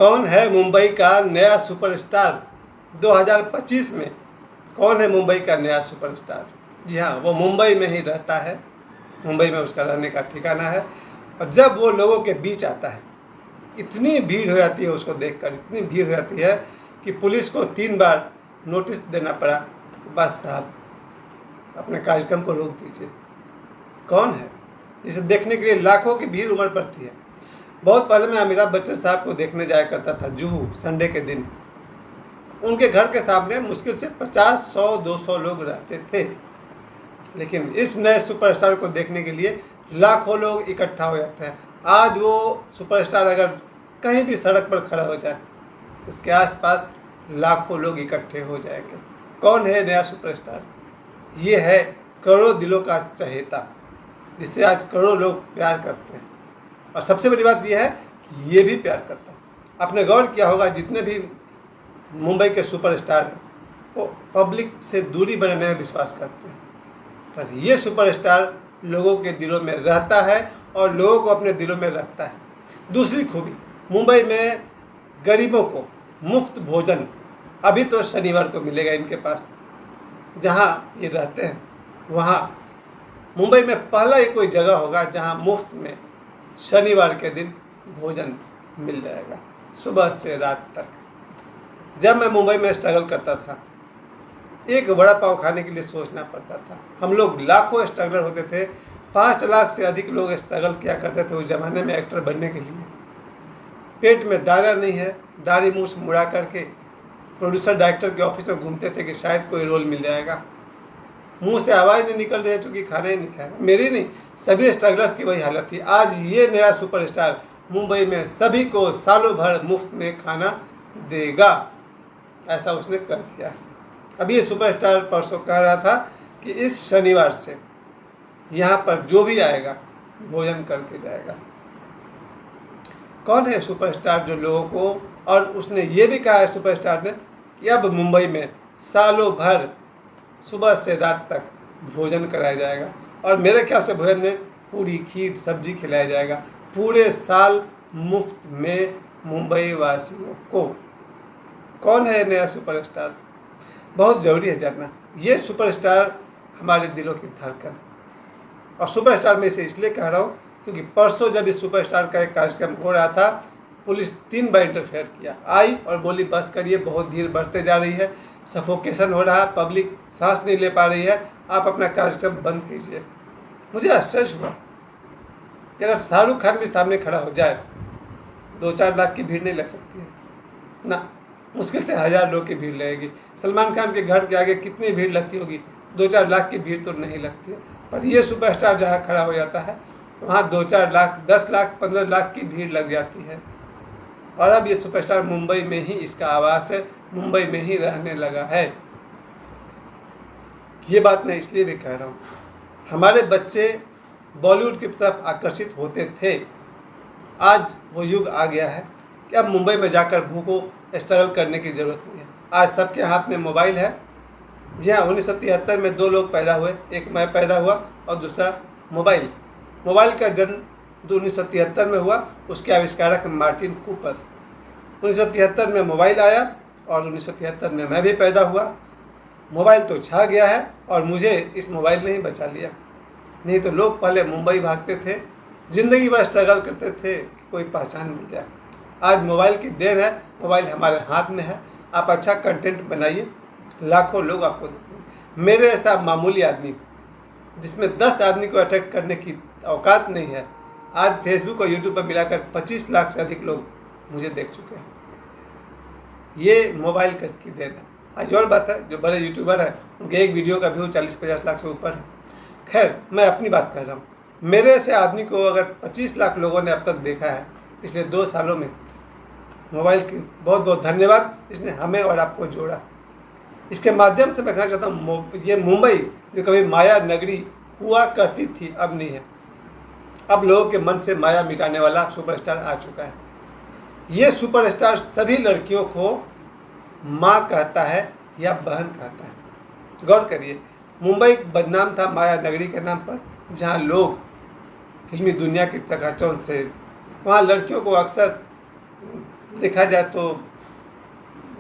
कौन है मुंबई का नया सुपरस्टार 2025 में? कौन है मुंबई का नया सुपरस्टार? जी हाँ, वो मुंबई में ही रहता है, मुंबई में उसका रहने का ठिकाना है। और जब वो लोगों के बीच आता है, इतनी भीड़ हो जाती है उसको देखकर, इतनी भीड़ हो जाती है कि पुलिस को 3 बार नोटिस देना पड़ा कि बस साहब अपने कार्यक्रम को रोक दीजिए। कौन है? इसे देखने के लिए लाखों की भीड़ उमड़ पड़ती है। बहुत पहले मैं अमिताभ बच्चन साहब को देखने जाया करता था जुहू, संडे के दिन। उनके घर के सामने मुश्किल से 50, 100, 200 लोग रहते थे। लेकिन इस नए सुपरस्टार को देखने के लिए लाखों लोग इकट्ठा हो जाते हैं। आज वो सुपरस्टार अगर कहीं भी सड़क पर खड़ा हो जाए, उसके आसपास लाखों लोग इकट्ठे हो जाएंगे। कौन है नया सुपरस्टार? ये है करोड़ों दिलों का चहेता, जिससे आज करोड़ों लोग प्यार करते हैं। और सबसे बड़ी बात यह है कि ये भी प्यार करता है। आपने गौर किया होगा, जितने भी मुंबई के सुपरस्टार हैं वो पब्लिक से दूरी बनाने में विश्वास करते हैं, पर ये सुपरस्टार लोगों के दिलों में रहता है और लोगों को अपने दिलों में रखता है। दूसरी खूबी, मुंबई में गरीबों को मुफ्त भोजन अभी तो शनिवार को मिलेगा इनके पास। जहाँ ये रहते हैं वहाँ मुंबई में पहला ही कोई जगह होगा जहाँ मुफ्त में शनिवार के दिन भोजन मिल जाएगा, सुबह से रात तक। जब मैं मुंबई में स्ट्रगल करता था, एक वड़ा पाव खाने के लिए सोचना पड़ता था। हम लोग लाखों स्ट्रगलर होते थे, 5 लाख से अधिक लोग स्ट्रगल किया करते थे उस ज़माने में एक्टर बनने के लिए। पेट में दाना नहीं है, दाढ़ी मूछ मुड़ा करके प्रोड्यूसर डायरेक्टर के ऑफिस में घूमते थे कि शायद कोई रोल मिल जाएगा। मुंह से आवाज़ नहीं निकल रही है क्योंकि खाना ही नहीं खाया। मेरी नहीं, सभी स्ट्रगलर्स की वही हालत थी। आज ये नया सुपरस्टार मुंबई में सभी को सालों भर मुफ्त में खाना देगा, ऐसा उसने कर दिया। अभी ये सुपरस्टार परसों कह रहा था कि इस शनिवार से यहाँ पर जो भी आएगा भोजन करके जाएगा। कौन है सुपरस्टार जो लोगों को, और उसने ये भी कहा है सुपरस्टार ने कि अब मुंबई में सालों भर सुबह से रात तक भोजन कराया जाएगा। और मेरे ख्याल से भोजन में पूरी खीर सब्जी खिलाया जाएगा पूरे साल मुफ्त में मुंबई वासियों को। कौन है नया सुपरस्टार? बहुत ज़रूरी है जानना। ये सुपरस्टार हमारे दिलों की धड़कन। और सुपरस्टार में इसे इसलिए कह रहा हूँ क्योंकि परसों जब इस सुपरस्टार का एक कार्यक्रम हो रहा था, पुलिस 3 बार इंटरफेयर किया, आई और बोली बस करिए, बहुत भीड़ बढ़ते जा रही है, सफोकेशन हो रहा है, पब्लिक सांस नहीं ले पा रही है, आप अपना कार्यक्रम बंद कीजिए। मुझे आश्चर्य हुआ कि अगर शाहरुख खान भी सामने खड़ा हो जाए, 2-4 लाख की भीड़ नहीं लग सकती है ना, मुश्किल से 1000 लोग की भीड़ लगेगी। सलमान खान के घर के आगे कितनी भीड़ लगती होगी? 2-4 लाख की भीड़ तो नहीं लगती है। पर ये सुपरस्टार जहाँ खड़ा हो जाता है वहाँ 2-4 लाख, 10 लाख, 15 लाख की भीड़ लग जाती है। और अब ये सुपरस्टार मुंबई में ही इसका आवास है, मुंबई में ही रहने लगा है। ये बात मैं इसलिए भी कह रहा हूँ, हमारे बच्चे बॉलीवुड की तरफ आकर्षित होते थे। आज वो युग आ गया है कि अब मुंबई में जाकर भूखों स्ट्रगल करने की ज़रूरत नहीं है। आज सबके हाथ में मोबाइल है। जी हाँ, 1973 में 2 लोग पैदा हुए, एक मैं पैदा हुआ और दूसरा मोबाइल। मोबाइल का जन्म 1973 में हुआ, उसके आविष्कारक मार्टिन कूपर। 1973 में मोबाइल आया और 1973 में मैं भी पैदा हुआ। मोबाइल तो छा गया है और मुझे इस मोबाइल ने ही बचा लिया। नहीं तो लोग पहले मुंबई भागते थे, ज़िंदगी भर स्ट्रगल करते थे कि कोई पहचान मिल जाए। आज मोबाइल की देर है, मोबाइल हमारे हाथ में है। आप अच्छा कंटेंट बनाइए, लाखों लोग आपको देखते हैं। मेरे ऐसा मामूली आदमी जिसमें 10 आदमी को अट्रैक्ट करने की औकात नहीं है, आज फेसबुक और यूट्यूब पर मिलाकर 25 लाख से अधिक लोग मुझे देख चुके हैं। ये मोबाइल की देन है। आज और बात है, जो बड़े यूट्यूबर हैं उनके एक वीडियो का व्यू 40-50 लाख से ऊपर है। खैर, मैं अपनी बात कर रहा हूँ। मेरे ऐसे आदमी को अगर 25 लाख लोगों ने अब तक देखा है पिछले 2 सालों में, मोबाइल की बहुत बहुत धन्यवाद, इसने हमें और आपको जोड़ा। इसके माध्यम से मैं कहना चाहता हूँ, ये मुंबई जो कभी माया नगरी हुआ करती थी अब नहीं है। अब लोगों के मन से माया मिटाने वाला सुपरस्टार आ चुका है। ये सुपरस्टार सभी लड़कियों को माँ कहता है या बहन कहता है। गौर करिए, मुंबई बदनाम था माया नगरी के नाम पर, जहाँ लोग फिल्मी दुनिया की चकाचौंध से, वहाँ लड़कियों को अक्सर देखा जाए तो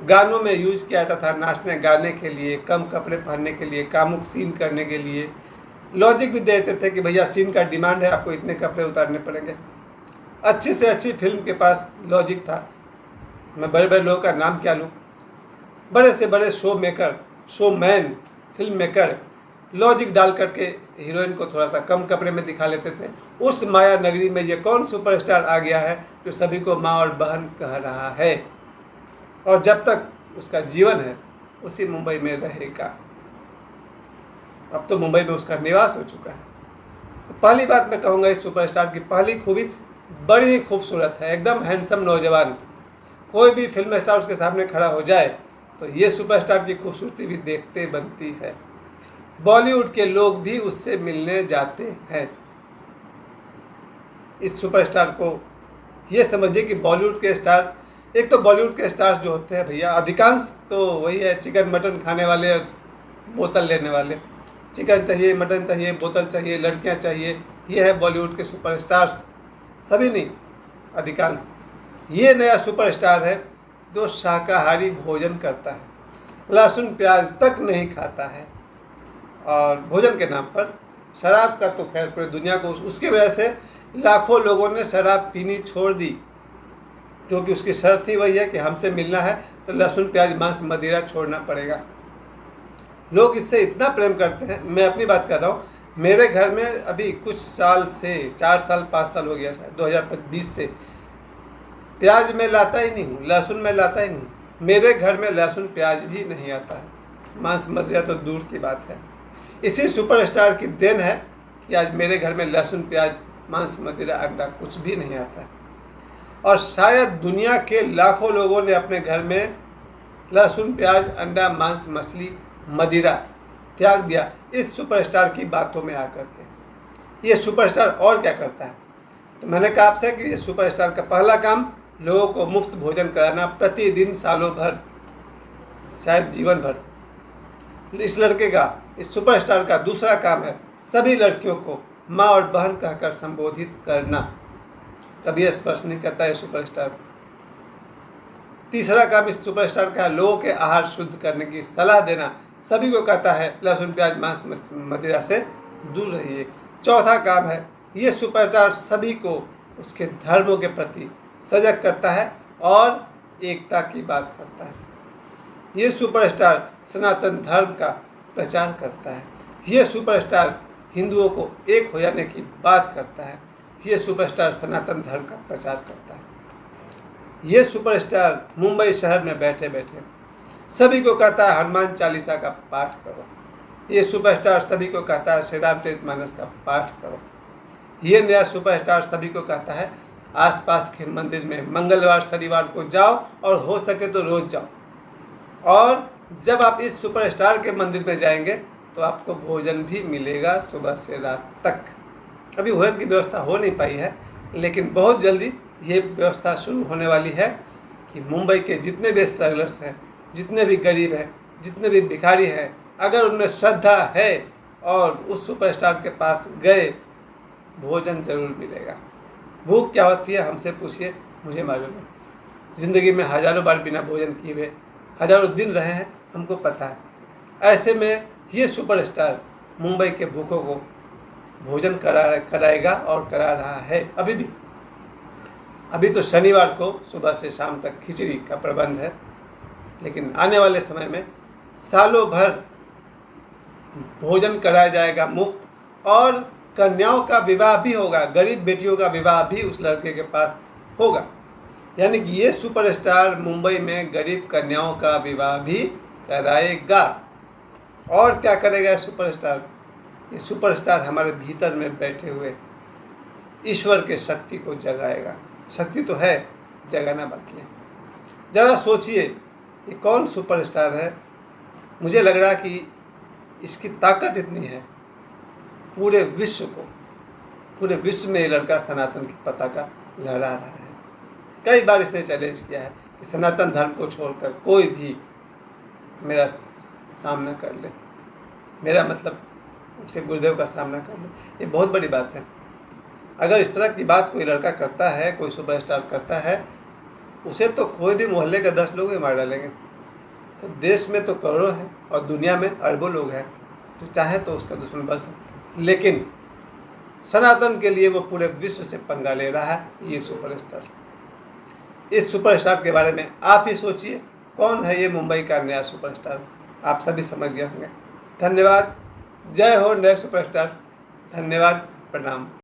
गानों में यूज़ किया जाता था, नाचने गाने के लिए, कम कपड़े पहनने के लिए, कामुक सीन करने के लिए। लॉजिक भी देते थे कि भैया सीन का डिमांड है, आपको इतने कपड़े उतारने पड़ेंगे। अच्छी से अच्छी फिल्म के पास लॉजिक था। मैं बड़े बड़े लोगों का नाम क्या लूँ, बड़े से बड़े show maker, showman, film maker logic डाल करके हीरोइन को थोड़ा सा कम कपड़े में दिखा लेते थे। उस माया नगरी में ये कौन सुपरस्टार आ गया है जो सभी को माँ और बहन कह रहा है, और जब तक उसका जीवन है उसी मुंबई में रहेगा। अब तो मुंबई में उसका निवास हो चुका है। तो पहली बात मैं कहूँगा, इस सुपरस्टार की पहली खूबी बड़ी खूबसूरत है, एकदम हैंडसम नौजवान। कोई भी फिल्म स्टार उसके सामने खड़ा हो जाए तो ये सुपरस्टार की खूबसूरती भी देखते बनती है। बॉलीवुड के लोग भी उससे मिलने जाते हैं। इस सुपरस्टार को ये समझिए कि बॉलीवुड के स्टार, एक तो बॉलीवुड के स्टार्स जो होते हैं भैया, अधिकांश तो वही है चिकन मटन खाने वाले, बोतल लेने वाले। चिकन चाहिए, मटन चाहिए, बोतल चाहिए, लड़कियां चाहिए, ये है बॉलीवुड के सुपरस्टार्स। सभी नहीं, अधिकांश। ये नया सुपरस्टार है जो शाकाहारी भोजन करता है, लहसुन प्याज तक नहीं खाता है, और भोजन के नाम पर शराब का तो खैर पूरी दुनिया को, उसकी वजह से लाखों लोगों ने शराब पीनी छोड़ दी, क्योंकि उसकी शर्त ही वही है कि हमसे मिलना है तो लहसुन प्याज मांस मदिरा छोड़ना पड़ेगा। लोग इससे इतना प्रेम करते हैं। मैं अपनी बात कर रहा हूँ, मेरे घर में अभी कुछ साल से 4 साल 5 साल हो गया शायद, 2020 से प्याज मैं लाता ही नहीं हूँ, लहसुन मैं लाता ही नहीं। मेरे घर में लहसुन प्याज भी नहीं आता है, मांस मदिरा तो दूर की बात है। इसी सुपरस्टार की देन है कि आज मेरे घर में लहसुन प्याज मांस मदिरा अंडा कुछ भी नहीं आता है। और शायद दुनिया के लाखों लोगों ने अपने घर में लहसुन प्याज अंडा मांस मछली मदिरा त्याग दिया इस सुपरस्टार की बातों में आकर के। ये सुपरस्टार और क्या करता है, तो मैंने कहा आपसे कि ये सुपरस्टार का पहला काम लोगों को मुफ्त भोजन कराना, प्रतिदिन, सालों भर, शायद जीवन भर। इस लड़के का, इस सुपरस्टार का दूसरा काम है सभी लड़कियों को माँ और बहन कहकर संबोधित करना। कभी स्पर्श नहीं करता है सुपरस्टार। तीसरा काम इस सुपरस्टार का लोगों के आहार शुद्ध करने की सलाह देना। सभी को कहता है लहसुन प्याज मांस मदिरा से दूर रहिए। चौथा काम है ये सुपरस्टार सभी को उसके धर्मों के प्रति सजग करता है और एकता की बात करता है। ये सुपरस्टार सनातन धर्म का प्रचार करता है। ये सुपरस्टार हिंदुओं को एक हो जाने की बात करता है। ये सुपरस्टार सनातन धर्म का प्रचार करता है। ये सुपरस्टार मुंबई शहर में बैठे बैठे सभी को कहता है हनुमान चालीसा का पाठ करो। ये सुपरस्टार सभी को कहता है श्री रामचरितमानस का पाठ करो। ये नया सुपरस्टार सभी को कहता है आसपास के मंदिर में मंगलवार शनिवार को जाओ और हो सके तो रोज जाओ, और जब आप इस सुपरस्टार के मंदिर में जाएंगे तो आपको भोजन भी मिलेगा सुबह से रात तक। अभी भोजन की व्यवस्था हो नहीं पाई है, लेकिन बहुत जल्दी ये व्यवस्था शुरू होने वाली है कि मुंबई के जितने भी स्ट्रगलर्स हैं, जितने भी गरीब हैं, जितने भी भिखारी हैं, अगर उनमें श्रद्धा है और उस सुपरस्टार के पास गए, भोजन जरूर मिलेगा। भूख क्या होती है हमसे पूछिए, मुझे मालूम है। ज़िंदगी में हज़ारों बार बिना भोजन किए हुए हज़ारों दिन रहे हैं, हमको पता है। ऐसे में ये सुपरस्टार मुंबई के भूखों को भोजन कराएगा और करा रहा है अभी भी। अभी तो शनिवार को सुबह से शाम तक खिचड़ी का प्रबंध है, लेकिन आने वाले समय में सालों भर भोजन कराया जाएगा मुफ्त, और कन्याओं का विवाह भी होगा, गरीब बेटियों का विवाह भी उस लड़के के पास होगा। यानी कि ये सुपरस्टार मुंबई में गरीब कन्याओं का विवाह भी कराएगा। और क्या करेगा सुपरस्टार? ये सुपरस्टार हमारे भीतर में बैठे हुए ईश्वर के शक्ति को जगाएगा। शक्ति तो है, जगाना बाकी है। ज़रा सोचिए ये कौन सुपरस्टार है। मुझे लग रहा कि इसकी ताकत इतनी है, पूरे विश्व में ये लड़का सनातन की पताका लहरा रहा है। कई बार इसने चैलेंज किया है कि सनातन धर्म को छोड़कर कोई भी मेरा सामना कर ले, मेरा मतलब उसके गुरुदेव का सामना कर ले। ये बहुत बड़ी बात है। अगर इस तरह की बात कोई लड़का करता है, कोई सुपरस्टार करता है, उसे तो कोई भी मोहल्ले के 10 लोग ही मार डालेंगे। तो देश में तो करोड़ों हैं और दुनिया में अरबों लोग हैं, तो चाहे तो उसका दुश्मन बन सकता है। लेकिन सनातन के लिए वो पूरे विश्व से पंगा ले रहा है ये सुपरस्टार। इस सुपरस्टार के बारे में आप ही सोचिए, कौन है ये मुंबई का नया सुपरस्टार? आप सभी समझ गए होंगे। धन्यवाद। जय हो नए सुपरस्टार। धन्यवाद। प्रणाम।